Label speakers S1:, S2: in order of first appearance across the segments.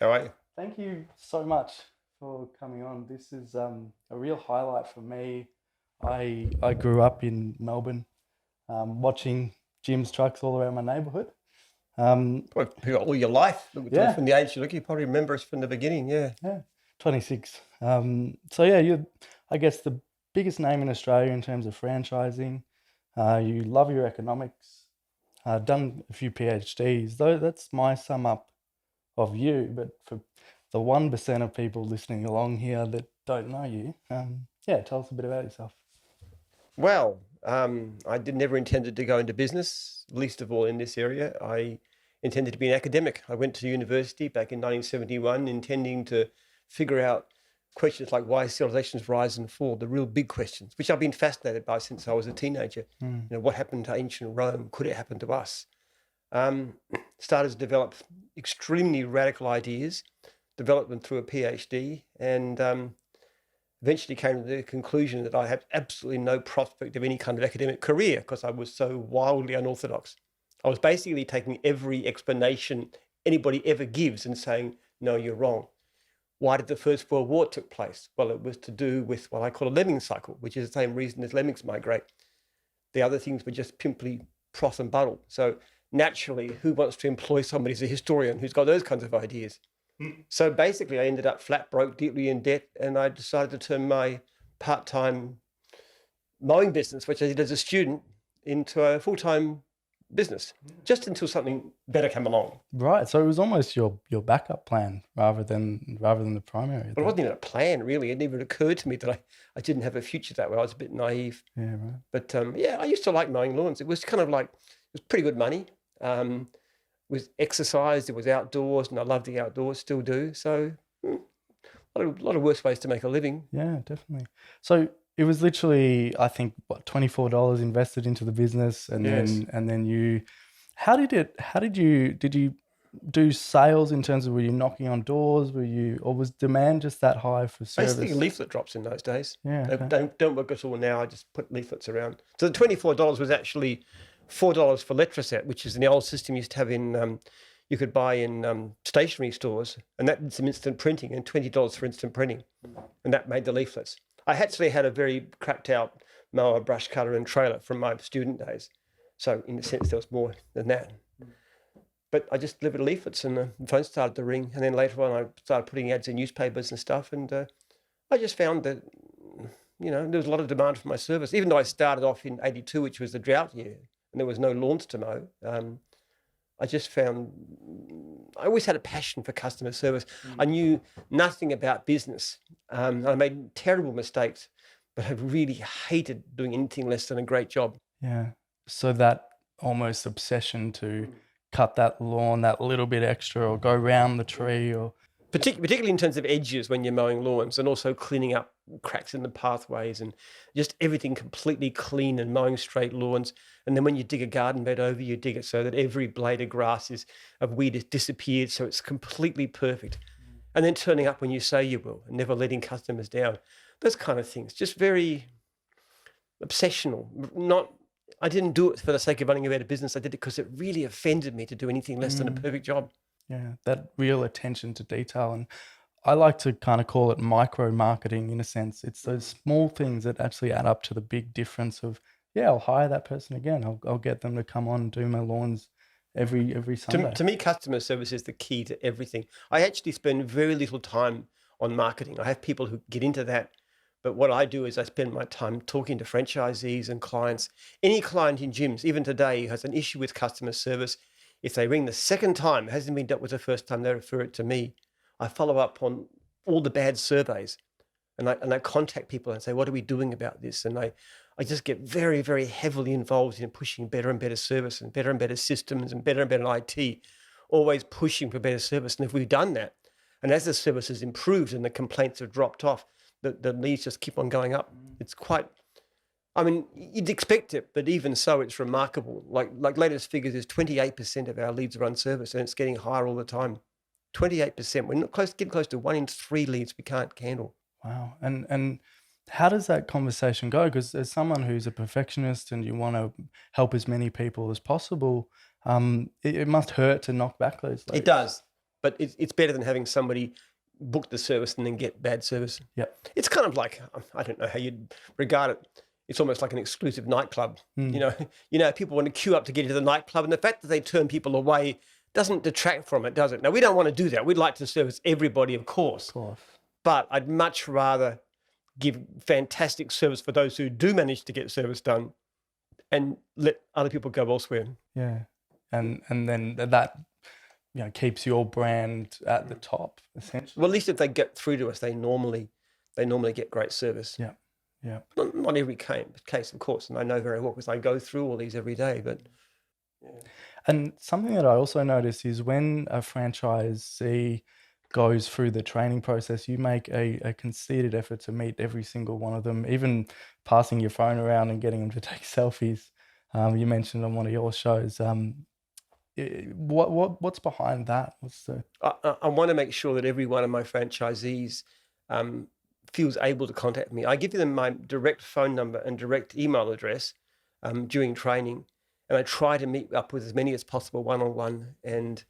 S1: All right.
S2: Thank you so much for coming on. This is a real highlight for me. I grew up in Melbourne, watching Jim's trucks all around my neighbourhood.
S1: Well, all your life,
S2: Yeah,
S1: from the age you look, you probably remember us from the beginning. Yeah.
S2: yeah, 26. So yeah, you're, I guess, the biggest name in Australia in terms of franchising. You love your economics. Done a few PhDs, though that's my sum up of you. But for the 1% of people listening along here that don't know you, yeah, tell us a bit about yourself.
S1: Well, I did never intended to go into business, least of all in this area. I intended to be an academic. I went to university back in 1971, intending to figure out questions like why civilizations rise and fall, the real big questions, which I've been fascinated by since I was a teenager.
S2: Mm.
S1: What happened to ancient Rome? Could it happen to us? Um, Started to develop extremely radical ideas, developed them through a PhD, and eventually came to the conclusion that I had absolutely no prospect of any kind of academic career because I was so wildly unorthodox. I was basically taking every explanation anybody ever gives and saying, no, you're wrong. Why did the First World War take place? Well, it was to do with what I call a lemming cycle, which is the same reason as lemmings migrate. The other things were just simply froth and buddle. So naturally, who wants to employ somebody as a historian who's got those kinds of ideas? So basically, I ended up flat broke, deeply in debt, and I decided to turn my part-time mowing business, which I did as a student, into a full-time business, just until something better came along.
S2: Right, so it was almost your backup plan rather than the primary.
S1: But it wasn't even a plan, really. It never occurred to me that I didn't have a future that way. I was a bit naive.
S2: Yeah, right.
S1: But yeah, I used to like mowing lawns. It was kind of like, it was pretty good money. It was exercise, it was outdoors, and I love the outdoors, still do. So a lot of worse ways to make a living.
S2: Yeah, definitely. So it was literally, I think, what, $24 invested into the business, and
S1: Yes.
S2: then you. Did you do sales in terms of, were you knocking on doors? Or was demand just that high for
S1: Basically,
S2: service?
S1: leaflet drops in those days.
S2: Yeah. Okay.
S1: Don't work at all now. I just put leaflets around. So the $24 was actually $4 for Letraset, which is the old system you used to have in you could buy in stationery stores, and that did some instant printing, and $20 for instant printing, and that made the leaflets. I actually had a very cracked out mower, brush cutter, and trailer from my student days, so in a sense there was more than that. But I just delivered leaflets, and the phone started to ring. And then later on, I started putting ads in newspapers and stuff. And I just found that, there was a lot of demand for my service. Even though I started off in '82, which was the drought year, and there was no lawns to mow, I just found I always had a passion for customer service. I knew nothing about business. I made terrible mistakes, but I really hated doing anything less than a great job.
S2: Yeah. So that almost obsession to cut that lawn that little bit extra, or go round the tree, or
S1: Particularly in terms of edges when you're mowing lawns, and also cleaning up cracks in the pathways, and just everything completely clean, and mowing straight lawns. And then when you dig a garden bed over, you dig it so that every blade of grass of weed has disappeared, so it's completely perfect. And then turning up when you say you will, and never letting customers down. Those kind of things, just very obsessional. I didn't do it for the sake of running a better business. I did it because it really offended me to do anything less than a perfect job.
S2: yeah, that real attention to detail. And I like to kind of call it micro marketing in a sense. It's those small things that actually add up to the big difference of, yeah, I'll hire that person again. I'll get them to come on and do my lawns every Sunday.
S1: To me, customer service is the key to everything. I actually spend very little time on marketing. I have people who get into that. But what I do is I spend my time talking to franchisees and clients. Any client in gyms, even today, who has an issue with customer service, if they ring the second time, it hasn't been dealt with the first time, they refer it to me. I follow up on all the bad surveys, and I contact people and say, what are we doing about this? And I just get very, very heavily involved in pushing better and better service, and better systems, and better IT, always pushing for better service. And if we've done that, and as the service has improved and the complaints have dropped off, the leads just keep on going up. It's quite, I mean, you'd expect it, but even so, it's remarkable. Like latest figures is 28% of our leads are unserviced, and it's getting higher all the time. 28%. We're not getting close to 1 in 3 leads we can't handle.
S2: Wow. And how does that conversation go? Because as someone who's a perfectionist and you want to help as many people as possible, it must hurt to knock back those leads.
S1: It does. but it's better than having somebody book the service and then get bad service.
S2: Yep.
S1: It's kind of like, I don't know how you'd regard it. It's almost like an exclusive nightclub. People want to queue up to get into the nightclub, and the fact that they turn people away doesn't detract from it, does it? Now, we don't want to do that. We'd like to service everybody, of course. But I'd much rather give fantastic service for those who do manage to get service done and let other people go elsewhere.
S2: Yeah. And then that keeps your brand at the top, essentially.
S1: Well, at least if they get through to us, they normally get great service.
S2: Yeah. Yeah.
S1: Not every case, of course, and I know very well because I go through all these every day. But
S2: And something that I also notice is when a franchisee goes through the training process, you make a concerted effort to meet every single one of them, even passing your phone around and getting them to take selfies. You mentioned on one of your shows. What's behind that?
S1: I want to make sure that every one of my franchisees feels able to contact me. I give them my direct phone number and direct email address during training, and I try to meet up with as many as possible one-on-one, and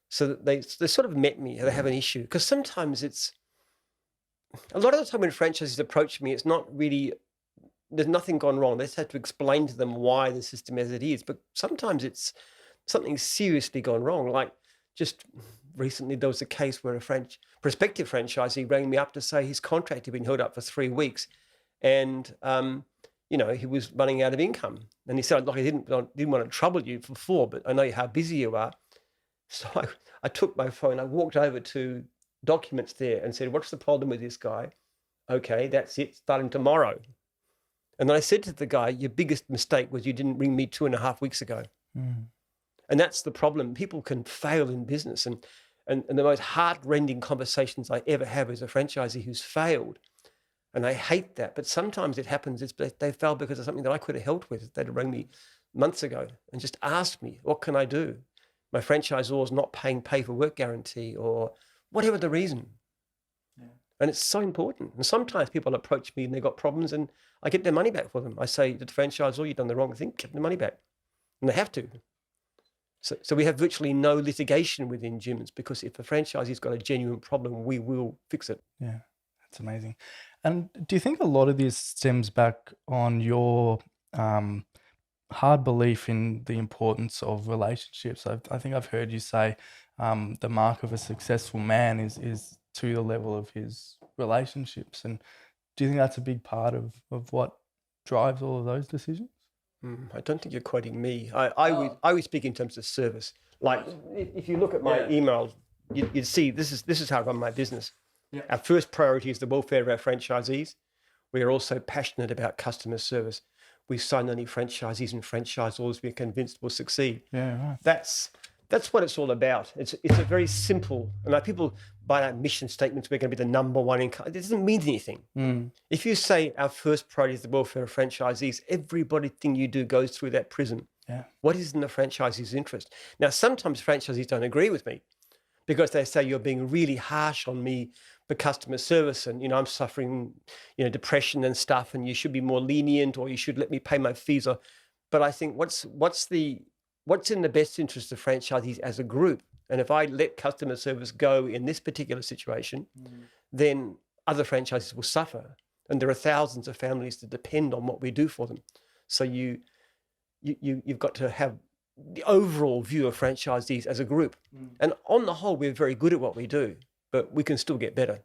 S1: so that they sort of met me. They have an issue, because sometimes it's a lot of the time when franchisees approach me, it's not really, there's nothing gone wrong. They just have to explain to them why the system as it is, but sometimes it's something seriously gone wrong. Like just recently, there was a case where a prospective franchisee rang me up to say his contract had been held up for 3 weeks, and he was running out of income. And he said, "Look, I didn't want to trouble you before, but I know how busy you are." So I took my phone, I walked over to documents there and said, "What's the problem with this guy?" "Okay, that's it, starting tomorrow." And then I said to the guy, "Your biggest mistake was you didn't ring me 2.5 weeks ago." And that's the problem. People can fail in business. And the most heart-rending conversations I ever have is a franchisee who's failed. And I hate that. But sometimes it happens. They failed because of something that I could have helped with. They'd rang me months ago and just asked me, "What can I do? My franchisor is not paying pay for work guarantee," or whatever the reason. Yeah. And it's so important. And sometimes people approach me and they've got problems and I get their money back for them. I say to the franchisor, "You've done the wrong thing, get the money back." And they have to. So we have virtually no litigation within gyms, because if a franchisee's got a genuine problem, we will fix it.
S2: Yeah, that's amazing. And do you think a lot of this stems back on your hard belief in the importance of relationships? I think I've heard you say the mark of a successful man is to the level of his relationships. And do you think that's a big part of what drives all of those decisions?
S1: I don't think you're quoting me. I would speak in terms of service. Like if you look at my emails, you'd see this is how I run my business. Yeah. Our first priority is the welfare of our franchisees. We are also passionate about customer service. We sign only franchisees and franchisors we're convinced will succeed.
S2: Yeah, right.
S1: That's what it's all about. It's a very simple, and like people by our mission statements, we're going to be the number one in. It doesn't mean anything. If you say our first priority is the welfare of franchisees, everything you do goes through that prism. Yeah. What is in the franchisee's interest? Now, sometimes franchisees don't agree with me because they say you're being really harsh on me for customer service, and I'm suffering, depression and stuff, and you should be more lenient, or you should let me pay my fees. But I think what's in the best interest of franchisees as a group? And if I let customer service go in this particular situation, then other franchises will suffer. And there are thousands of families that depend on what we do for them. So you've got to have the overall view of franchisees as a group. And on the whole, we're very good at what we do, but we can still get better.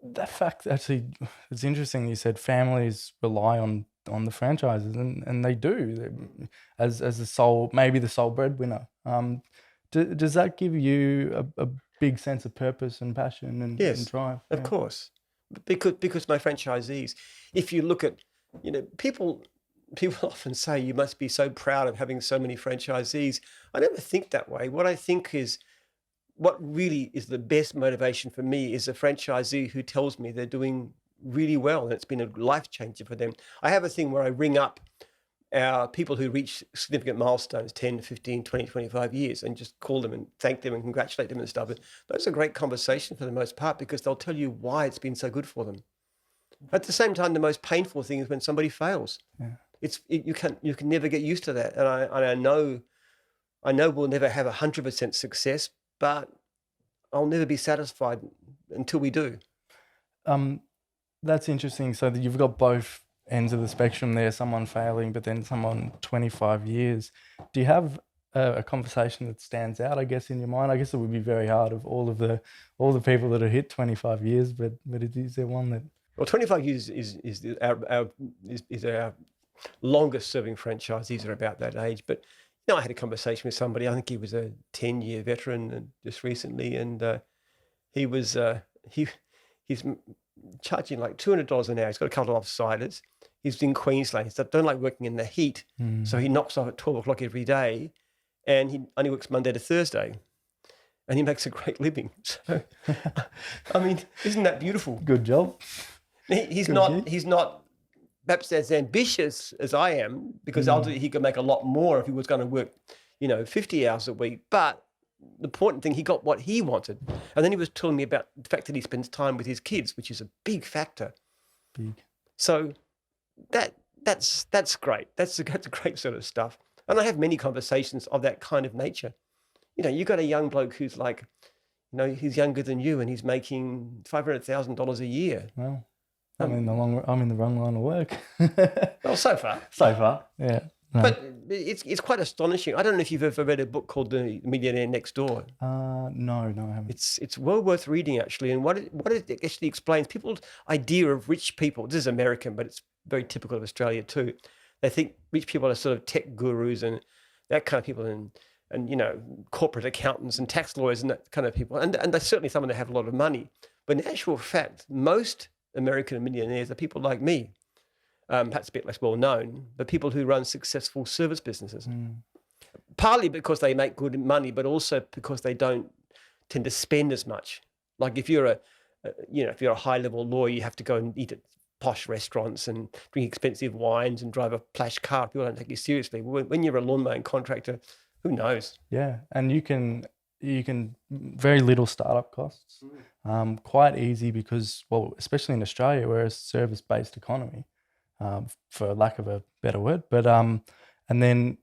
S2: That fact, actually, it's interesting. You said families rely on the franchises, and they do, as the sole breadwinner. Does that give you a big sense of purpose and passion and drive?
S1: Of course, because my franchisees, if you look at, people often say you must be so proud of having so many franchisees. I never think that way. What I think is, what really is the best motivation for me is a franchisee who tells me they're doing really well and it's been a life changer for them. I have a thing where I ring up our people who reach significant milestones, 10, 15, 20, 25 years, and just call them and thank them and congratulate them and stuff. And those are great conversations for the most part, because they'll tell you why it's been so good for them. At the same time, the most painful thing is when somebody fails. Yeah. You can never get used to that. And I know we'll never have 100% success, but I'll never be satisfied until we do.
S2: That's interesting. So that you've got both ends of the spectrum there, someone failing, but then someone 25 years. Do you have a conversation that stands out, I guess, in your mind? I guess it would be very hard of all the people that have hit 25 years, but is there one that...
S1: Well, 25 years is our longest serving franchisees are about that age. But I had a conversation with somebody. I think he was a 10-year veteran and just recently, and he's charging like $200 an hour. He's got a couple of offsiders. He's in Queensland. He said, don't like working in the heat, so he knocks off at 12 o'clock every day, and he only works Monday to Thursday, and he makes a great living. So, I mean, isn't that beautiful?
S2: Good job.
S1: He's not perhaps as ambitious as I am, because ultimately he could make a lot more if he was going to work, 50 hours a week. But the important thing, he got what he wanted. And then he was telling me about the fact that he spends time with his kids, which is a big factor.
S2: Big.
S1: So that's great. That's great sort of stuff. And I have many conversations of that kind of nature. You got a young bloke who's like, he's younger than you and he's making $500,000 a year.
S2: Well, I'm in the wrong line of work.
S1: Well, so far.
S2: So far, yeah. No.
S1: But it's quite astonishing. I don't know if you've ever read a book called The Millionaire Next Door.
S2: No, I haven't.
S1: It's well worth reading, actually. And what it actually explains, people's idea of rich people, this is American, but it's very typical of Australia too. They think rich people are sort of tech gurus and that kind of people, and corporate accountants and tax lawyers and that kind of people. And they're certainly someone that have a lot of money. But in actual fact, most American millionaires are people like me, perhaps a bit less well known, but people who run successful service businesses. Partly because they make good money, but also because they don't tend to spend as much. Like if you're a high level lawyer, you have to go and eat at posh restaurants and drink expensive wines and drive a plush car. People don't take you seriously. When you're a lawn mowing contractor, who knows?
S2: Yeah, and you can very little startup costs. Quite easy because, well, especially in Australia, we're a service-based economy, for lack of a better word. But and then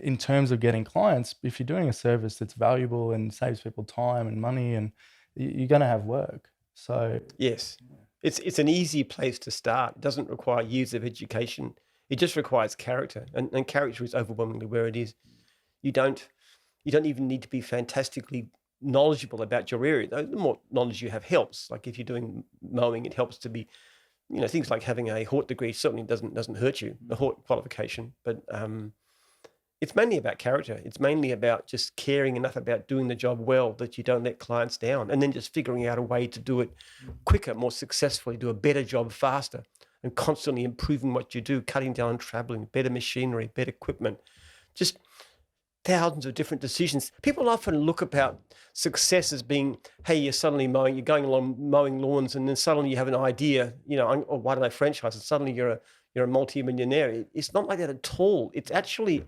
S2: in terms of getting clients, if you're doing a service that's valuable and saves people time and money, and you're going to have work. So
S1: yes, it's an easy place to start. It doesn't require years of education. It just requires character, and character is overwhelmingly where it is. You don't even need to be fantastically knowledgeable about your area. The more knowledge you have helps. Like if you're doing mowing, it helps to be, things like having a Hort degree certainly doesn't hurt you, a Hort qualification. But it's mainly about character. It's mainly about just caring enough about doing the job well that you don't let clients down, and then just figuring out a way to do it quicker, more successfully, do a better job faster, and constantly improving what you do, cutting down on traveling, better machinery, better equipment, just thousands of different decisions. People often look about success as being, hey, you're suddenly you're going along mowing lawns, and then suddenly you have an idea, oh, why don't I franchise? And suddenly you're a multi-millionaire. It's not like that at all. It's actually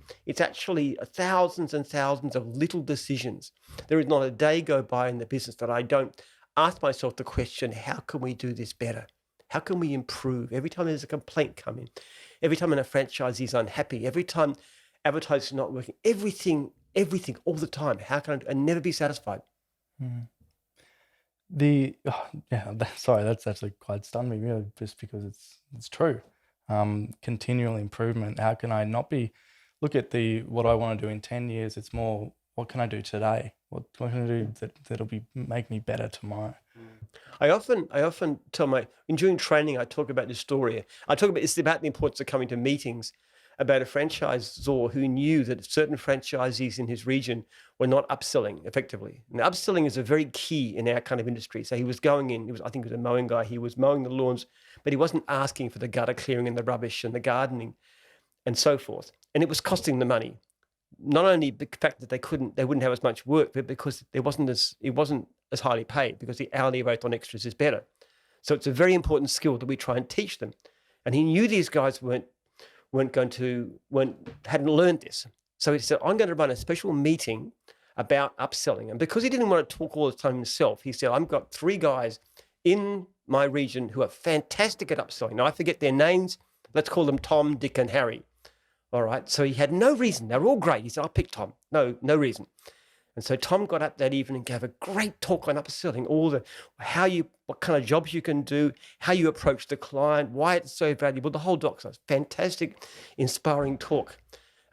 S1: thousands and thousands of little decisions. There is not a day go by in the business that I don't ask myself the question, how can we do this better? How can we improve? Every time there's a complaint coming, every time a franchisee is unhappy, every time advertising not working, everything all the time. How can I never be satisfied?
S2: Sorry, that's actually quite stunned me, really, just because it's true. Continual improvement. How can I not be? Look at what I want to do in 10 years. It's more, what can I do today? What can I do that'll make me better tomorrow?
S1: I often tell during training, I talk about this story. It's about the importance of coming to meetings, about a franchisor who knew that certain franchisees in his region were not upselling effectively. And upselling is a very key in our kind of industry. So he was going in, I think he was a mowing guy, he was mowing the lawns, but he wasn't asking for the gutter clearing and the rubbish and the gardening and so forth. And it was costing them money. Not only the fact that they wouldn't have as much work, but because it wasn't as highly paid, because the hourly rate on extras is better. So it's a very important skill that we try and teach them. And he knew these guys hadn't learned this. So he said, I'm going to run a special meeting about upselling. And because he didn't want to talk all the time himself, he said, I've got 3 guys in my region who are fantastic at upselling. Now, I forget their names. Let's call them Tom, Dick, and Harry. All right. So he had no reason. They're all great. He said, I'll pick Tom. No reason. And so Tom got up that evening and gave a great talk on upselling, what kind of jobs you can do, how you approach the client, why it's so valuable, the whole doc. So it's fantastic, inspiring talk.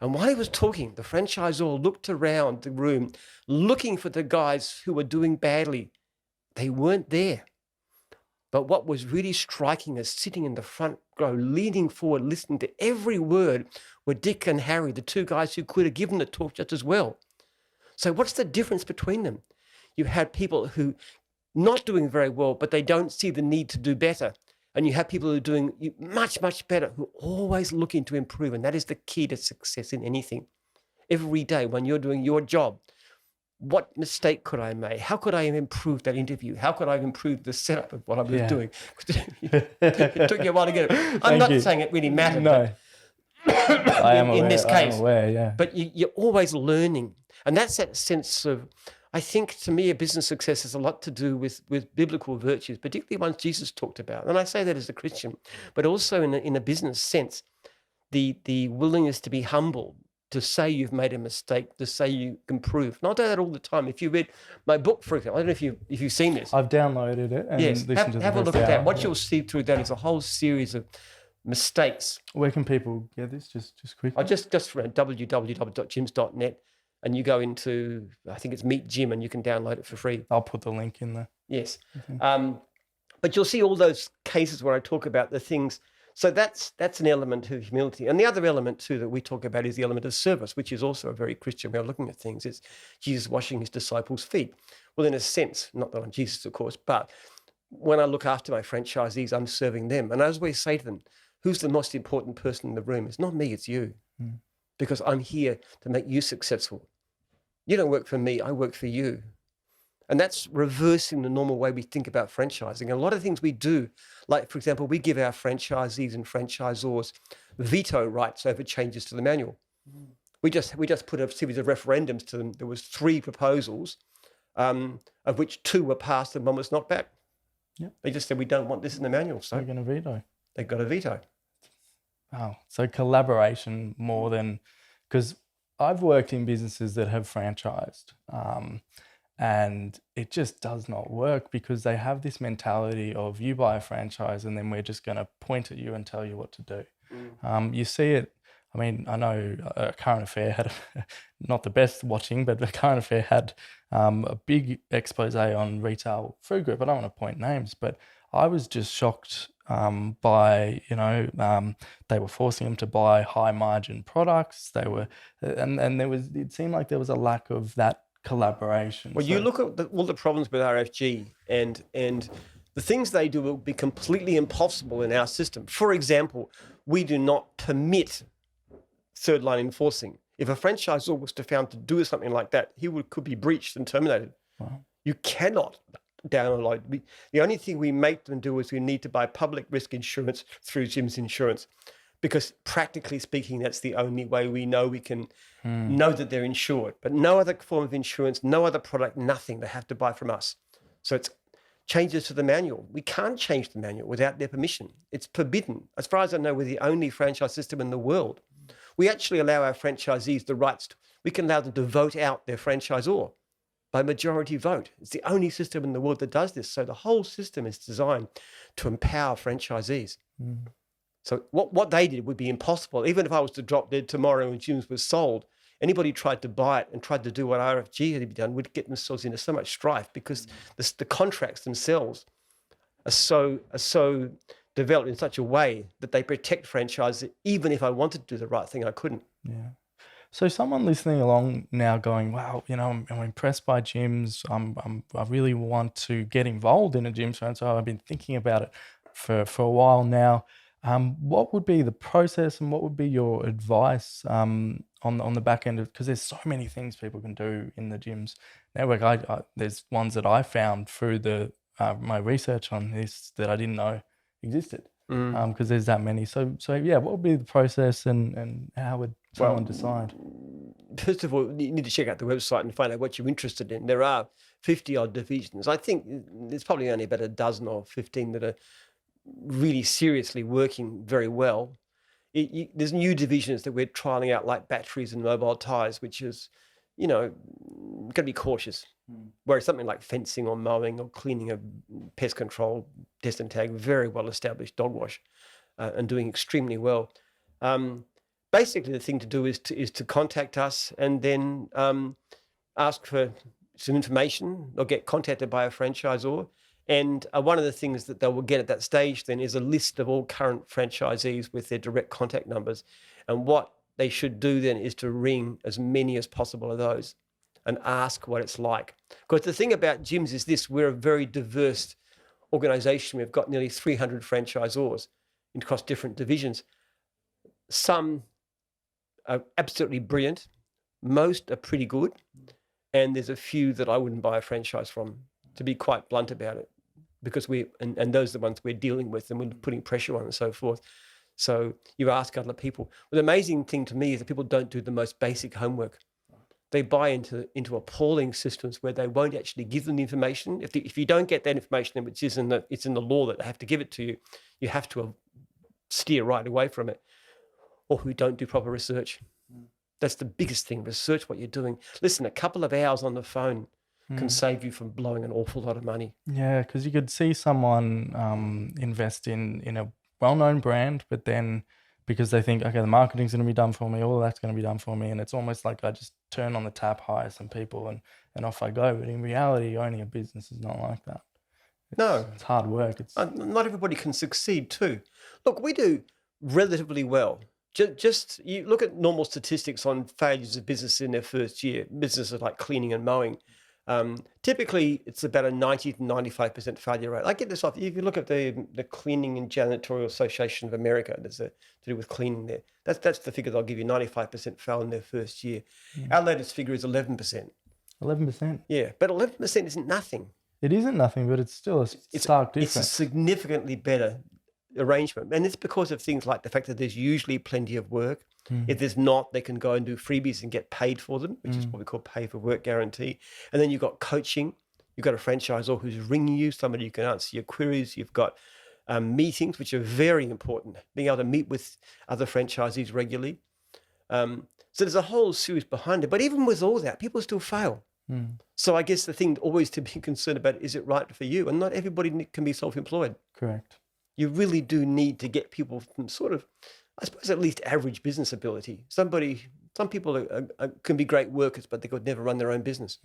S1: And while he was talking, the franchisor looked around the room looking for the guys who were doing badly. They weren't there. But what was really striking is sitting in the front row, leaning forward, listening to every word, were Dick and Harry, the two guys who could have given the talk just as well. So what's the difference between them? You had people who not doing very well, but they don't see the need to do better. And you have people who are doing much, much better, who are always looking to improve. And that is the key to success in anything. Every day when you're doing your job, what mistake could I make? How could I improve that interview? How could I improve the setup of what I was doing? It took you a while to get it. I'm not saying it really mattered.
S2: No, I am aware.
S1: In this case,
S2: I'm aware, yeah.
S1: But you're always learning. And that's that sense of, I think to me, a business success has a lot to do with biblical virtues, particularly ones Jesus talked about. And I say that as a Christian, but also in a business sense, the willingness to be humble, to say you've made a mistake, to say you improve. And I do that all the time. If you read my book, for example, I don't know if you've seen this.
S2: I've downloaded it and listened to the
S1: have a look
S2: first
S1: at that.
S2: hour.
S1: What you'll see through that is a whole series of mistakes.
S2: Where can people get this? Just quickly.
S1: I just around www.jims.net, and you go into, I think it's Meet Jim, and you can download it for free.
S2: I'll put the link in there.
S1: Yes. But you'll see all those cases where I talk about the things. So that's an element of humility. And the other element too that we talk about is the element of service, which is also a very Christian way of looking at things. It's Jesus washing his disciples' feet. Well, in a sense, not that I'm Jesus, of course, but when I look after my franchisees, I'm serving them. And I always say to them, who's the most important person in the room? It's not me, it's you. Because I'm here to make you successful. You don't work for me, I work for you. And that's reversing the normal way we think about franchising. And a lot of things we do, like, for example, we give our franchisees and franchisors veto rights over changes to the manual. We just put a series of referendums to them. There was 3 proposals, of which 2 were passed and 1 was knocked back.
S2: Yep.
S1: They just said, we don't want this in the manual. So
S2: they're going to veto.
S1: They've got a veto.
S2: Wow. So collaboration more than, because I've worked in businesses that have franchised, and it just does not work because they have this mentality of you buy a franchise and then we're just going to point at you and tell you what to do. You see it. I mean, I know Current Affair had, not the best watching, but the Current Affair had a big expose on retail food group. I don't want to point names, but I was just shocked by, they were forcing them to buy high margin products. They were, and it seemed like there was a lack of that collaboration.
S1: Well, you look at all the problems with RFG and the things they do will be completely impossible in our system. For example, we do not permit third line enforcing. If a franchisor was found to do something like that, could be breached and terminated.
S2: Wow.
S1: You cannot download. The only thing we make them do is we need to buy public risk insurance through Jim's Insurance, because practically speaking, that's the only way we know we can know that they're insured. But no other form of insurance, no other product, nothing they have to buy from us. So it's changes to the manual. We can't change the manual without their permission. It's forbidden. As far as I know, we're the only franchise system in the world. We actually allow our franchisees the rights. We can allow them to vote out their franchisor by majority vote. It's the only system in the world that does this. So the whole system is designed to empower franchisees. So what they did would be impossible. Even if I was to drop dead tomorrow and Jim's was sold, anybody tried to buy it and tried to do what RFG had done would get themselves into so much strife, because the contracts themselves are so developed in such a way that they protect franchises. Even if I wanted to do the right thing, I couldn't.
S2: Yeah. So someone listening along now going, wow, I'm impressed by gyms. I really want to get involved in a gym. So I've been thinking about it for a while now. What would be the process and what would be your advice on the back end? Because there's so many things people can do in the gyms network. There's ones that I found through my research on this that I didn't know existed, because there's that many. So yeah, what would be the process and how would someone decide?
S1: First of all, you need to check out the website and find out what you're interested in. There are 50 odd divisions. I think there's probably only about a dozen or 15 that are really seriously working very well. There's new divisions that we're trialing out, like batteries and mobile tires, which is you know, got to be cautious. Whereas something like fencing or mowing or cleaning a pest control, test and tag, very well established dog wash, and doing extremely well. Basically, the thing to do is to contact us and then ask for some information or get contacted by a franchisor. And one of the things that they will get at that stage then is a list of all current franchisees with their direct contact numbers. And what they should do then is to ring as many as possible of those and ask what it's like. Because the thing about gyms is this: we're a very diverse organization. We've got nearly 300 franchisors across different divisions. Some are absolutely brilliant. Most are pretty good. And there's a few that I wouldn't buy a franchise from, to be quite blunt about it, because and those are the ones we're dealing with and we're putting pressure on and so forth. So you ask other people. Well, the amazing thing to me is that people don't do the most basic homework. They buy into appalling systems where they won't actually give them the information. If you don't get that information, which is it's in the law that they have to give it to you, you have to steer right away from it. Or who don't do proper research. That's the biggest thing. Research what you're doing. Listen, a couple of hours on the phone can save you from blowing an awful lot of money.
S2: Yeah, because you could see someone invest in a well-known brand, but then because they think, okay, the marketing's going to be done for me, all of that's going to be done for me, and it's almost like I just turn on the tap, hire some people, and off I go. But in reality, owning a business is not like that. It's hard work.
S1: Not everybody can succeed too. Look, we do relatively well. Just you look at normal statistics on failures of business in their first year, businesses like cleaning and mowing. Typically, it's about a 90 to 95% failure rate. I get this off. If you look at the Cleaning and Janitorial Association of America, there's to do with cleaning there. That's the figure they'll give you: 95% fail in their first year. Our latest figure is 11%.
S2: 11%.
S1: Yeah, but 11% isn't nothing.
S2: It isn't nothing, but it's still a stark difference.
S1: It's a significantly better arrangement, and it's because of things like the fact that there's usually plenty of work. If there's not, they can go and do freebies and get paid for them, which is what we call pay for work guarantee. And then you've got coaching. You've got a franchisor who's ringing you, somebody who can answer your queries. You've got meetings, which are very important, being able to meet with other franchisees regularly. So there's a whole series behind it. But even with all that, people still fail. So I guess the thing always to be concerned about, is it right for you? And not everybody can be self-employed.
S2: Correct.
S1: You really do need to get people from sort of, I suppose, at least average business ability. Some people can be great workers, but they could never run their own business.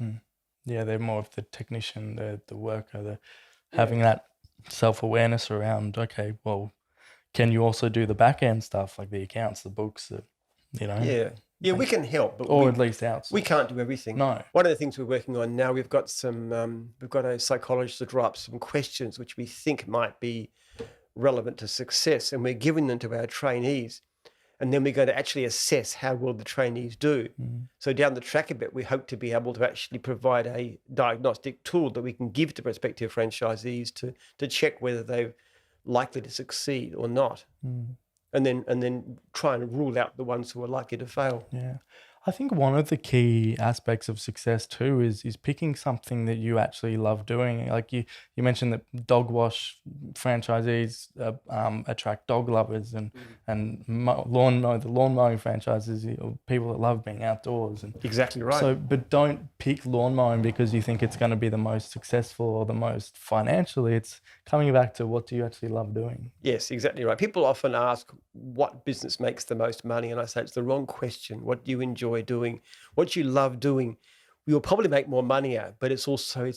S2: Yeah, they're more of the technician, the worker, having that self-awareness around, okay, well, can you also do the back end stuff, like the accounts, the books,
S1: Yeah, we can help, but
S2: at least outsource.
S1: We can't do everything.
S2: No.
S1: One of the things we're working on now, we've got a psychologist to draw up some questions which we think might be relevant to success, and we're giving them to our trainees, and then we're going to actually assess how well the trainees do. So down the track a bit, we hope to be able to actually provide a diagnostic tool that we can give to prospective franchisees to check whether they're likely to succeed or not, and then try and rule out the ones who are likely to fail.
S2: Yeah. I think one of the key aspects of success too is picking something that you actually love doing. Like you mentioned that dog wash franchisees attract dog lovers, and the lawn mowing franchises, people that love being outdoors. And
S1: exactly right.
S2: So, but don't pick lawn mowing because you think it's going to be the most successful or the most financially. It's coming back to, what do you actually love doing?
S1: Yes, exactly right. People often ask what business makes the most money, and I say it's the wrong question. What do you enjoy doing? What you love doing? You'll probably make more money at, but it's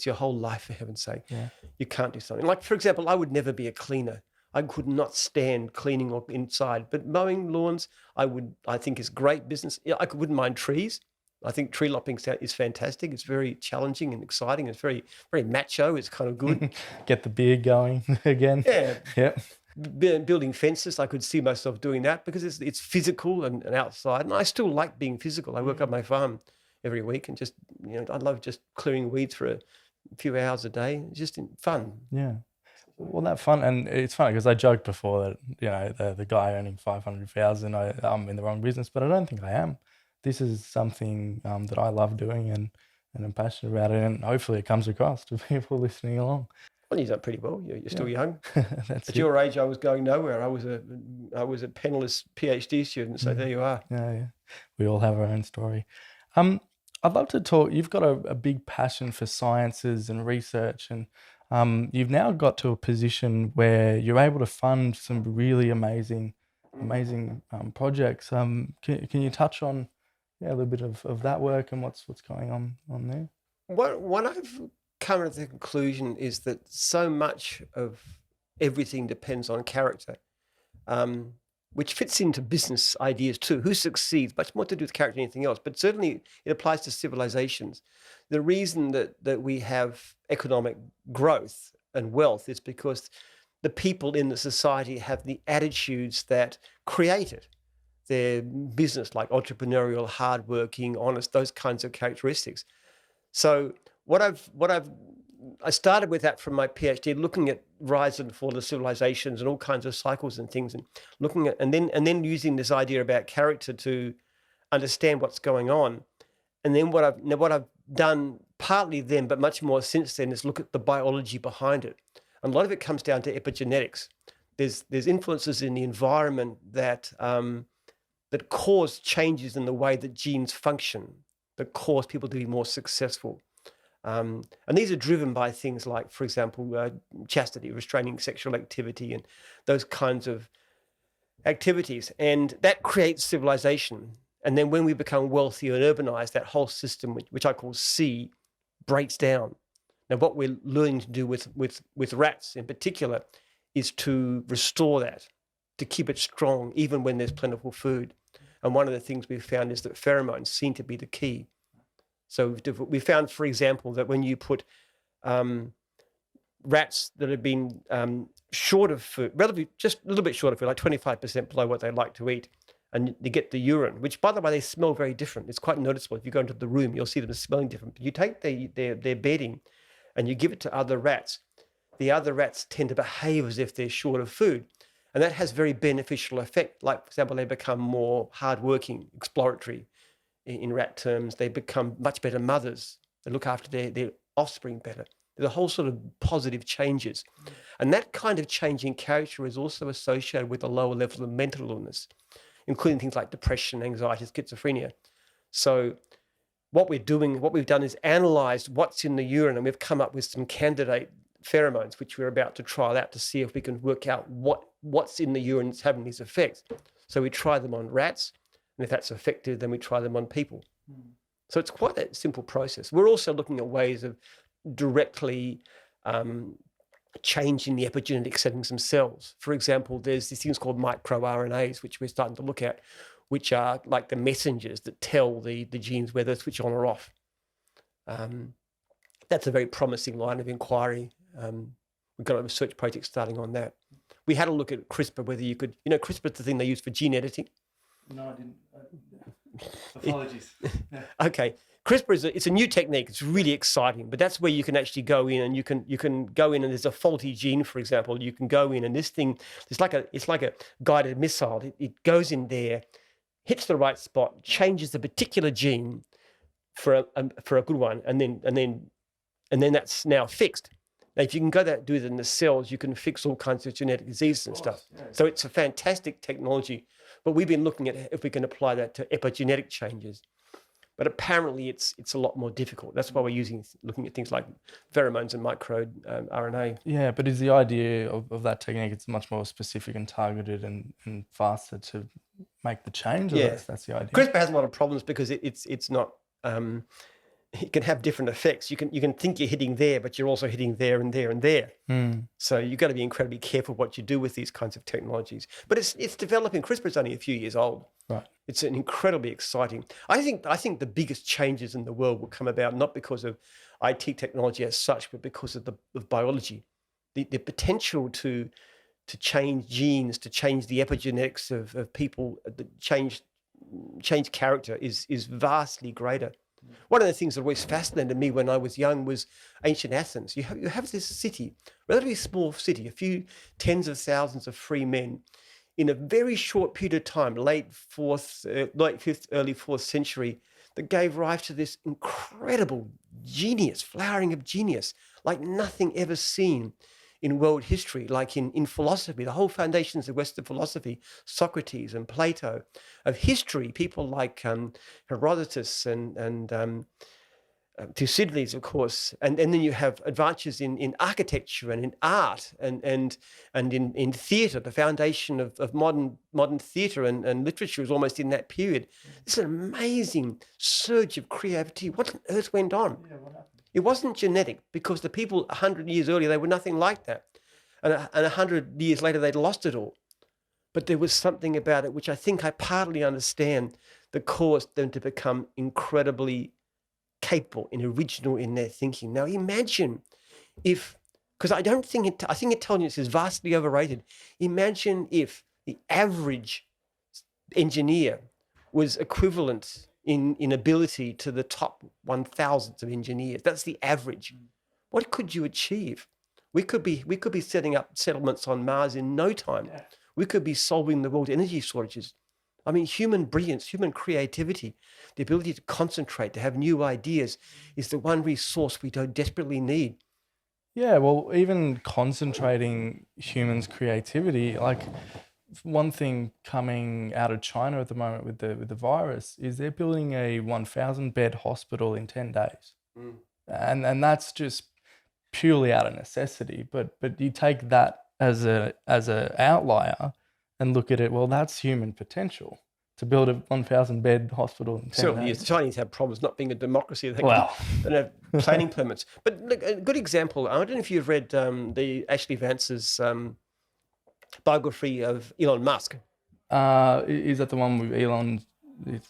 S1: your whole life, for heaven's sake.
S2: Yeah.
S1: You can't do something. Like, for example, I would never be a cleaner. I could not stand cleaning or inside, but mowing lawns, I think is great business. I wouldn't mind trees. I think tree lopping is fantastic. It's very challenging and exciting. It's very, very macho. It's kind of good.
S2: Get the beard going again.
S1: Yeah.
S2: Yep.
S1: Building fences, I could see myself doing that because it's physical and outside. And I still like being physical. I work on my farm every week, and just, I love just clearing weeds for a few hours a day. It's just fun.
S2: Yeah. Well, that fun, and it's funny because I joked before that the guy earning 500,000, I'm in the wrong business, but I don't think I am. This is something that I love doing, and I'm passionate about it, and hopefully it comes across to people listening along.
S1: Well, you've done pretty well. You're still young.
S2: At
S1: your age, I was going nowhere. I was a penniless Ph.D. student, so there you are.
S2: Yeah. We all have our own story. I'd love to talk. You've got a big passion for sciences and research, and you've now got to a position where you're able to fund some really amazing projects. Can you touch on a little bit of that work and what's going on there?
S1: What I've come to the conclusion is that so much of everything depends on character, um, which fits into business ideas too. Who succeeds, much more to do with character than anything else, but certainly it applies to civilizations. The reason that we have economic growth and wealth is because the people in the society have the attitudes that create it. They're business like entrepreneurial, hardworking, honest, those kinds of characteristics. So I started with that from my PhD, looking at rise and fall of civilizations and all kinds of cycles and things, and looking at and then using this idea about character to understand what's going on. And then what I've done partly then, but much more since then, is look at the biology behind it. And a lot of it comes down to epigenetics. There's influences in the environment that that cause changes in the way that genes function, that cause people to be more successful. And these are driven by things like, for example, chastity, restraining sexual activity, and those kinds of activities. And that creates civilization. And then when we become wealthy and urbanized, that whole system, which I call C, breaks down. Now, what we're learning to do with rats in particular is to restore that, to keep it strong, even when there's plentiful food. And one of the things we've found is that pheromones seem to be the key. So we found, for example, that when you put rats that have been short of food, relatively just a little bit short of food, like 25% below what they like to eat, and you get the urine, which, by the way, they smell very different. It's quite noticeable. If you go into the room, you'll see them smelling different. But you take their bedding and you give it to other rats. The other rats tend to behave as if they're short of food. And that has very beneficial effect. Like, for example, they become more hardworking, exploratory in rat terms. They become much better mothers. They look after their offspring better. There's a whole sort of positive changes. And that kind of change in character is also associated with a lower level of mental illness, including things like depression, anxiety, schizophrenia. So what we've done is analyzed what's in the urine, and we've come up with some candidate pheromones, which we're about to trial out to see if we can work out what's in the urine that's having these effects. So we try them on rats, and if that's effective, then we try them on people. So it's quite a simple process. We're also looking at ways of directly changing the epigenetic settings themselves. For example, there's these things called microRNAs, which we're starting to look at, which are like the messengers that tell the genes whether to switch on or off. That's a very promising line of inquiry. We've got a research project starting on that. We had a look at CRISPR, whether you could, CRISPR is the thing they use for gene editing.
S2: No, I didn't. Apologies. Yeah.
S1: Okay. CRISPR it's a new technique. It's really exciting, but that's where you can actually go in and you can go in and there's a faulty gene, for example. You can go in and this thing, it's like a guided missile. It goes in there, hits the right spot, changes the particular gene for a good one, and then that's now fixed. Now, if you can do that in the cells, you can fix all kinds of genetic diseases and stuff. Yeah. So it's a fantastic technology, but we've been looking at if we can apply that to epigenetic changes. But apparently it's a lot more difficult. That's why we're looking at things like pheromones and micro RNA.
S2: Yeah, but is the idea of that technique, it's much more specific and targeted and faster to make the change? Or
S1: yeah.
S2: That's the idea?
S1: CRISPR has a lot of problems because it's not... it can have different effects. You can think you're hitting there, but you're also hitting there and there and there. So you've got to be incredibly careful what you do with these kinds of technologies. But it's developing. CRISPR is only a few years old.
S2: Right.
S1: It's an incredibly exciting. I think the biggest changes in the world will come about not because of IT technology as such, but because of biology. The potential to change genes, to change the epigenetics of people, change character is vastly greater. One of the things that always fascinated me when I was young was ancient Athens. You have this city, relatively small city, a few tens of thousands of free men, in a very short period of time, late 5th, early 4th century, that gave rise to this incredible genius, flowering of genius, like nothing ever seen. in world history, like in philosophy, the whole foundations of Western philosophy, Socrates and Plato, of history, people like Herodotus and Thucydides, of course, and then you have advances in architecture and in art and in theatre. The foundation of modern theatre and literature is almost in that period. It's an amazing surge of creativity. What on earth went on?
S2: Yeah, what happened?
S1: It wasn't genetic, because the people 100 years earlier, they were nothing like that. And 100 years later, they'd lost it all. But there was something about it which I think I partly understand that caused them to become incredibly capable and original in their thinking. Now imagine if, because I think intelligence is vastly overrated. Imagine if the average engineer was equivalent in ability to the top 1,000 of engineers. That's the average. What could you achieve? We could be setting up settlements on Mars in no time.
S2: Yeah.
S1: We could be solving the world's energy shortages. I mean, human brilliance, human creativity, the ability to concentrate, to have new ideas is the one resource we do desperately need.
S2: Yeah, well, even concentrating humans' creativity, like one thing coming out of China at the moment with the virus is they're building a 1,000 bed hospital in 10 days. And that's just purely out of necessity. But you take that as a outlier and look at it, well, that's human potential to build a 1,000 bed hospital in 10
S1: Certainly
S2: days.
S1: is. The Chinese have problems not being a democracy. They
S2: Well.
S1: don't have planning permits. But look, a good example, I don't know if you've read the Ashley Vance's biography of Elon Musk.
S2: Is that the one with Elon's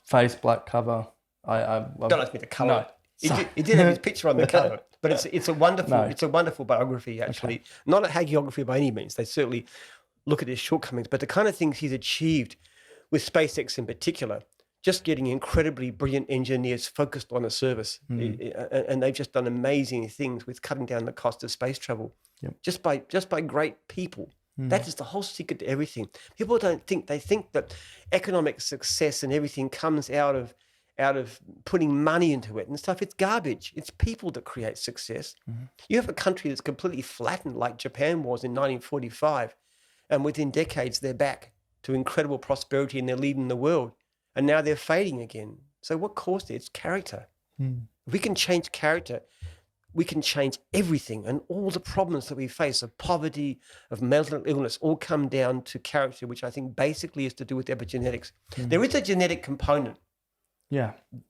S2: face black cover?
S1: Don't ask me to colour it.
S2: Sorry.
S1: It did have his picture on the cover, but it's a wonderful
S2: No.
S1: it's a wonderful biography, actually.
S2: Okay.
S1: Not a hagiography by any means. They certainly look at his shortcomings, but the kind of things he's achieved with SpaceX in particular, just getting incredibly brilliant engineers focused on a service, and they've just done amazing things with cutting down the cost of space travel, just by great people. That is the whole secret to everything. People don't think, they think that economic success and everything comes out of putting money into it and stuff. It's garbage. It's people that create success. You have a country that's completely flattened like Japan was in 1945, and within decades they're back to incredible prosperity and they're leading the world, and now they're fading again. So what caused it? It's character. If we can change character, we can change everything, and all the problems that we face of poverty, of mental illness, all come down to character, which I think basically is to do with epigenetics. There is a genetic component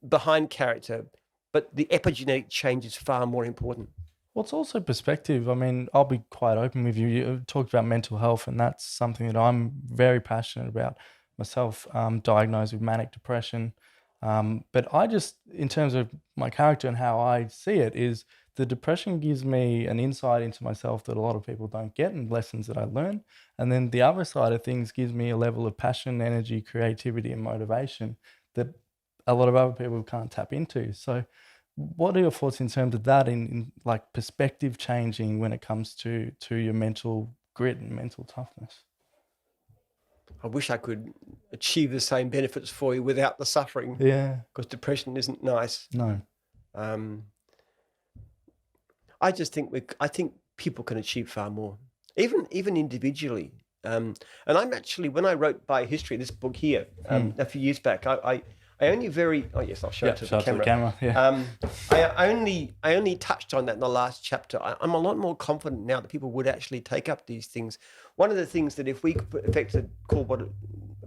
S1: behind character, but the epigenetic change is far more important.
S2: Well, it's also perspective. I mean, I'll be quite open with you. You talked about mental health, and that's something that I'm very passionate about myself, diagnosed with manic depression. But I just, in terms of my character and how I see it, is the depression gives me an insight into myself that a lot of people don't get, and lessons that I learn. And then the other side of things gives me a level of passion, energy, creativity, and motivation that a lot of other people can't tap into. So what are your thoughts in terms of that, in like perspective changing when it comes to your mental grit and mental toughness?
S1: I wish I could achieve the same benefits for you without the suffering.
S2: Yeah.
S1: Because depression isn't nice.
S2: No.
S1: I just think I think people can achieve far more, even individually. And I'm actually, when I wrote Biohistory, this book here, a few years back, I only I'll show it to the camera.
S2: Yeah.
S1: I only touched on that in the last chapter. I'm a lot more confident now that people would actually take up these things. One of the things that if we could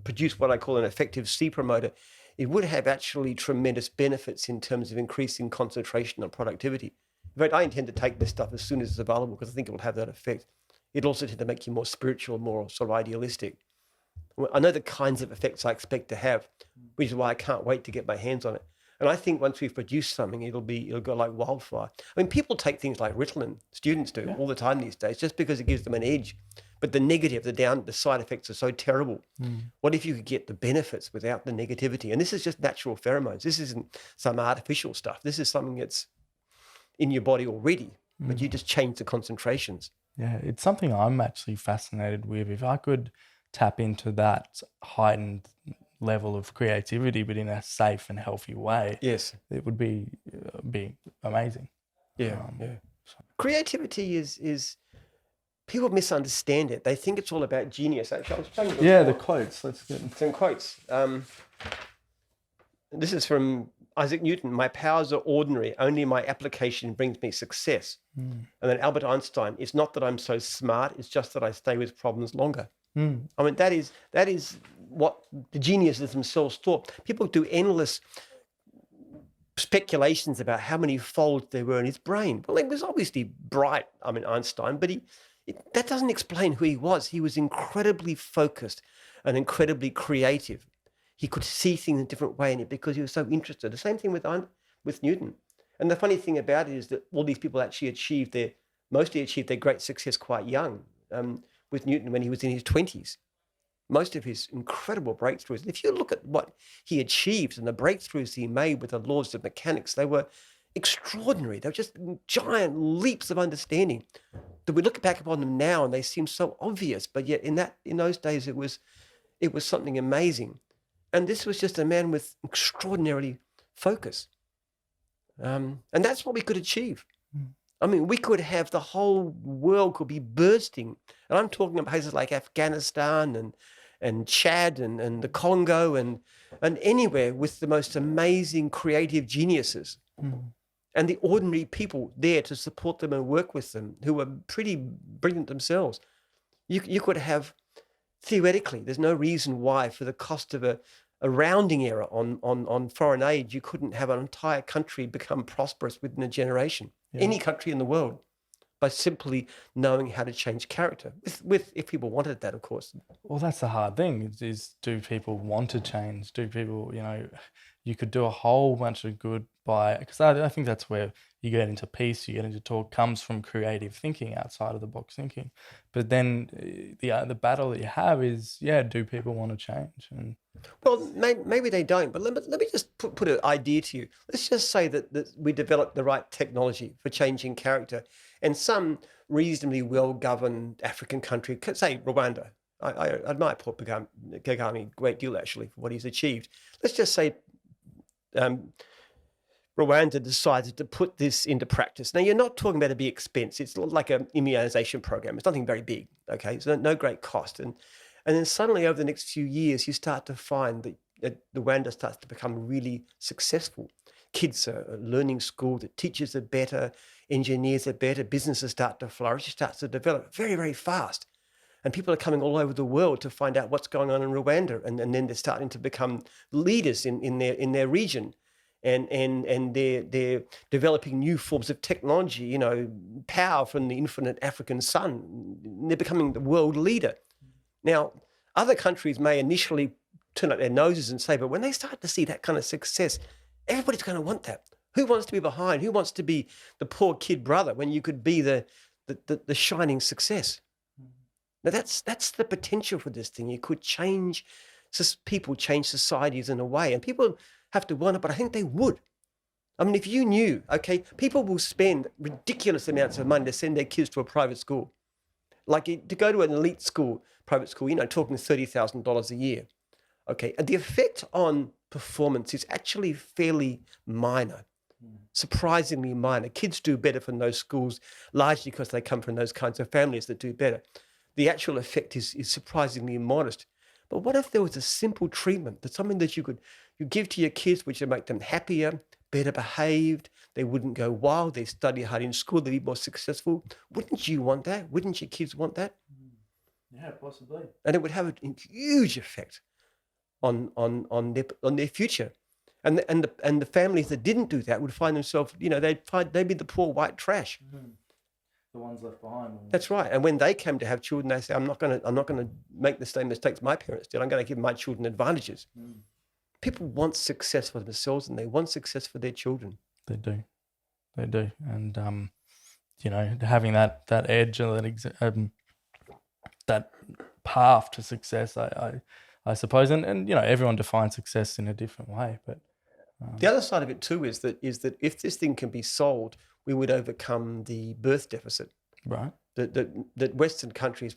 S1: produce what I call an effective C promoter, it would have actually tremendous benefits in terms of increasing concentration and productivity. In fact, I intend to take this stuff as soon as it's available because I think it will have that effect. It'll also tend to make you more spiritual, more sort of idealistic. I know the kinds of effects I expect to have, which is why I can't wait to get my hands on it. And I think once we've produced something, it'll go like wildfire. I mean, people take things like Ritalin, students do all the time these days, just because it gives them an edge. But the negative, the side effects are so terrible. What if you could get the benefits without the negativity? And this is just natural pheromones. This isn't some artificial stuff. This is something that's in your body already, but you just change the concentrations.
S2: Yeah, it's something I'm actually fascinated with. If I could tap into that heightened level of creativity, but in a safe and healthy way,
S1: yes,
S2: it would be amazing.
S1: Yeah, Creativity is people misunderstand it. They think it's all about genius. Actually, I was trying to
S2: Yeah, the quotes. Let's get
S1: some quotes. This is from Isaac Newton. My powers are ordinary. Only my application brings me success. And then Albert Einstein. It's not that I'm so smart. It's just that I stay with problems longer. I mean, that is what the geniuses themselves thought. People do endless speculations about how many folds there were in his brain. Well, he was obviously bright, I mean, Einstein, but that doesn't explain who he was. He was incredibly focused and incredibly creative. He could see things in a different way in it because he was so interested. The same thing with Newton. And the funny thing about it is that all these people actually mostly achieved their great success quite young. With Newton, when he was in his 20s, most of his incredible breakthroughs. And if you look at what he achieved and the breakthroughs he made with the laws of mechanics, they were extraordinary. They were just giant leaps of understanding that we look back upon them now and they seem so obvious, but yet in those days it was something amazing. And this was just a man with extraordinary focus. And that's what we could achieve. I mean, we could have the whole world could be bursting. And I'm talking about places like Afghanistan and Chad and the Congo and anywhere with the most amazing creative geniuses. And the ordinary people there to support them and work with them who are pretty brilliant themselves. You could have, theoretically, there's no reason why for the cost of a rounding error on foreign aid, you couldn't have an entire country become prosperous within a generation. Yeah. Any country in the world, by simply knowing how to change character. With if people wanted that, of course.
S2: Well, that's the hard thing is do people want to change? Do people, you could do a whole bunch of good by, because I think that's where you get into peace, you get into talk, comes from creative thinking, outside of the box thinking. But then the battle that you have is, do people want to change? And
S1: well, maybe they don't, but let me just put an idea to you. Let's just say that we developed the right technology for changing character, and some reasonably well-governed African country, say Rwanda. I admire Paul Kagame a great deal, actually, for what he's achieved. Let's just say Rwanda decided to put this into practice. Now, you're not talking about a big expense. It's like an immunization program. It's nothing very big, okay? So no great cost. And then suddenly over the next few years, you start to find that Rwanda starts to become really successful. Kids are learning school, the teachers are better, engineers are better, businesses start to flourish, it starts to develop very, very fast. And people are coming all over the world to find out what's going on in Rwanda. And then they're starting to become leaders in their region. And they're developing new forms of technology, power from the infinite African sun. They're becoming the world leader. Now, other countries may initially turn up their noses and say, but when they start to see that kind of success, everybody's going to want that. Who wants to be behind? Who wants to be the poor kid brother when you could be the shining success? Now, that's the potential for this thing. You could change people, change societies in a way. And people have to want it, but I think they would. I mean, if you knew, okay, people will spend ridiculous amounts of money to send their kids to a private school. Like to go to an elite school, private school, talking $30,000 a year. Okay, and the effect on performance is actually fairly minor, surprisingly minor. Kids do better from those schools, largely because they come from those kinds of families that do better. The actual effect is surprisingly modest. But what if there was a simple treatment, that's something that you give to your kids, which would make them happier, better behaved, they wouldn't go wild, they study hard in school, they'd be more successful. Wouldn't you want that? Wouldn't your kids want that?
S2: Yeah, possibly.
S1: And it would have a huge effect on their future. And the families that didn't do that would find themselves, they'd be the poor white trash.
S2: Mm-hmm. The ones left behind.
S1: That's right. And when they came to have children, they say, I'm not going to make the same mistakes my parents did. I'm going to give my children advantages. People want success for themselves and they want success for their children.
S2: They do. And, having that edge or that path to success, I suppose. And everyone defines success in a different way. But
S1: the other side of it too is that if this thing can be solved, we would overcome the birth deficit.
S2: Right.
S1: That Western countries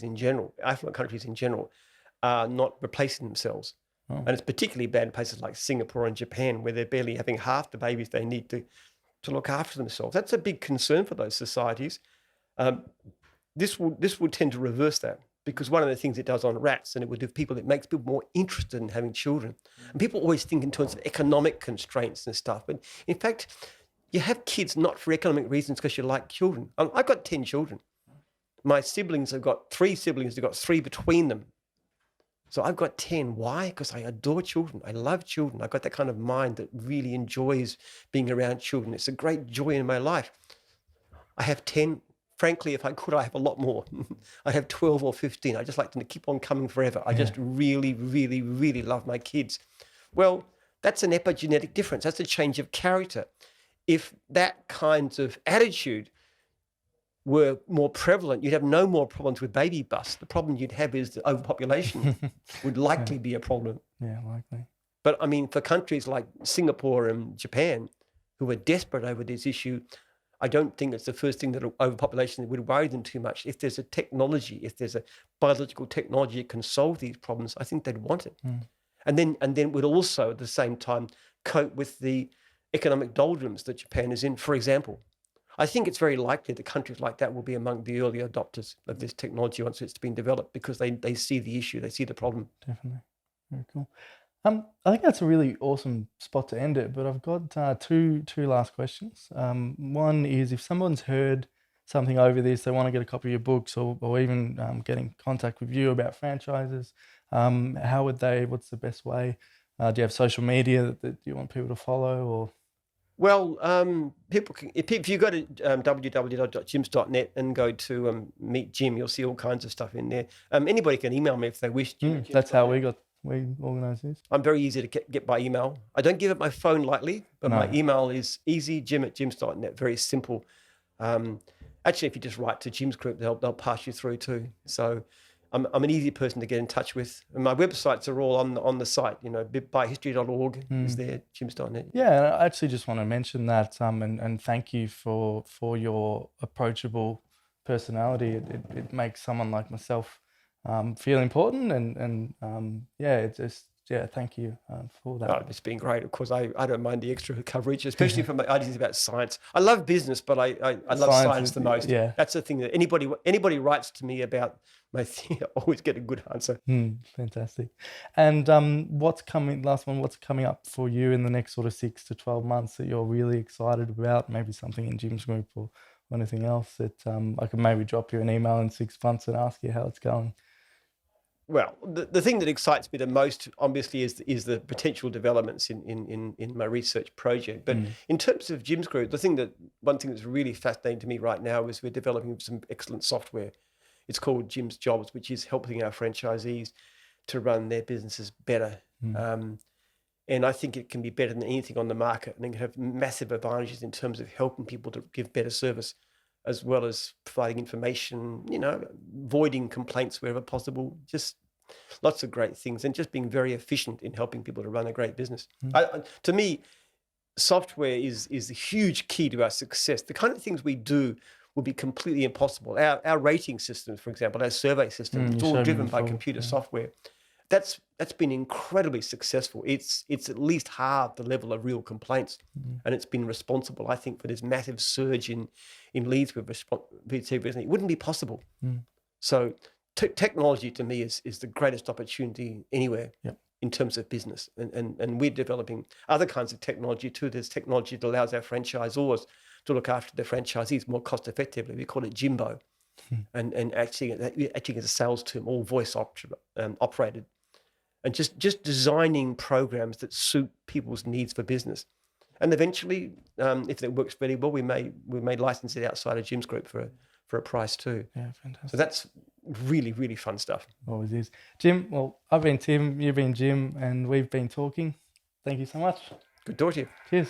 S1: in general, affluent countries in general, are not replacing themselves. Oh. And it's particularly bad in places like Singapore and Japan, where they're barely having half the babies they need to look after themselves. That's a big concern for those societies. this will tend to reverse that, because one of the things it does on rats, and it would do people, it makes people more interested in having children. And people always think in terms of economic constraints and stuff, but in fact, you have kids not for economic reasons because you like children. I've got 10 children. My siblings have got 3 siblings. They've got 3 between them. So I've got 10. Why? Because I adore children. I love children. I've got that kind of mind that really enjoys being around children. It's a great joy in my life. I have 10. Frankly, if I could, I have a lot more. I have 12 or 15. I just like them to keep on coming forever. I just really, really, really love my kids. Well, that's an epigenetic difference. That's a change of character. If that kind of attitude were more prevalent, you'd have no more problems with baby bust. The problem you'd have is that overpopulation would likely be a problem.
S2: Yeah, likely.
S1: But I mean, for countries like Singapore and Japan, who are desperate over this issue, I don't think it's the first thing that overpopulation would worry them too much. If there's a technology, if there's a biological technology that can solve these problems, I think they'd want it. And then would also at the same time cope with the economic doldrums that Japan is in, for example. I think it's very likely that countries like that will be among the early adopters of this technology once it's been developed, because they see the issue, they see the problem.
S2: Definitely. Very cool. I think that's a really awesome spot to end it, but I've got two last questions. One is, if someone's heard something over this, they want to get a copy of your books, or even get in contact with you about franchises, how would they, what's the best way? Do you have social media that you want people to follow, or?
S1: Well, people can, if you go to www.jims.net and go to Meet Jim, you'll see all kinds of stuff in there. Anybody can email me if they wish.
S2: That's how we organised this.
S1: I'm very easy to get by email. I don't give up my phone lightly, but my email is easy, jim@jims.net, very simple. Actually, if you just write to Jim's Group, they'll pass you through too. So I'm an easy person to get in touch with. And my websites are all on the site, buyhistory.org is there, jims.net.
S2: Yeah, I actually just want to mention that and thank you for your approachable personality. It makes someone like myself feel important, and thank you for that.
S1: Oh, it's been great. Of course, I don't mind the extra coverage, especially for my ideas about science. I love business, but I love science the most.
S2: Yeah.
S1: That's the thing that anybody writes to me about my thing, I always get a good answer.
S2: Fantastic. And what's coming up for you in the next sort of 6 to 12 months that you're really excited about? Maybe something in Jim's Group or anything else that I can maybe drop you an email in 6 months and ask you how it's going.
S1: Well, the thing that excites me the most, obviously, is the potential developments in my research project. But in terms of Jim's Group, one thing that's really fascinating to me right now is we're developing some excellent software. It's called Jim's Jobs, which is helping our franchisees to run their businesses better. And I think it can be better than anything on the market, and it can have massive advantages in terms of helping people to give better service, as well as providing information, avoiding complaints wherever possible, just lots of great things, and just being very efficient in helping people to run a great business. To me, software is the huge key to our success. The kind of things we do will be completely impossible. Our rating systems, for example, our survey system, it's all driven by computer software. That's been incredibly successful. It's at least half the level of real complaints, and it's been responsible, I think, for this massive surge in leads we've received recently. It wouldn't be possible. So technology to me is the greatest opportunity anywhere in terms of business, and we're developing other kinds of technology too. There's technology that allows our franchisors to look after their franchisees more cost effectively. We call it Jimbo, and actually as a sales term, all voice operated. And just designing programs that suit people's needs for business, and eventually, if it works very well, we may license it outside of Jim's Group for a price too.
S2: Yeah, fantastic.
S1: So that's really, really fun stuff.
S2: Always is. Jim, well, I've been Tim, you've been Jim, and we've been talking. Thank you so much.
S1: Good talk to you.
S2: Cheers.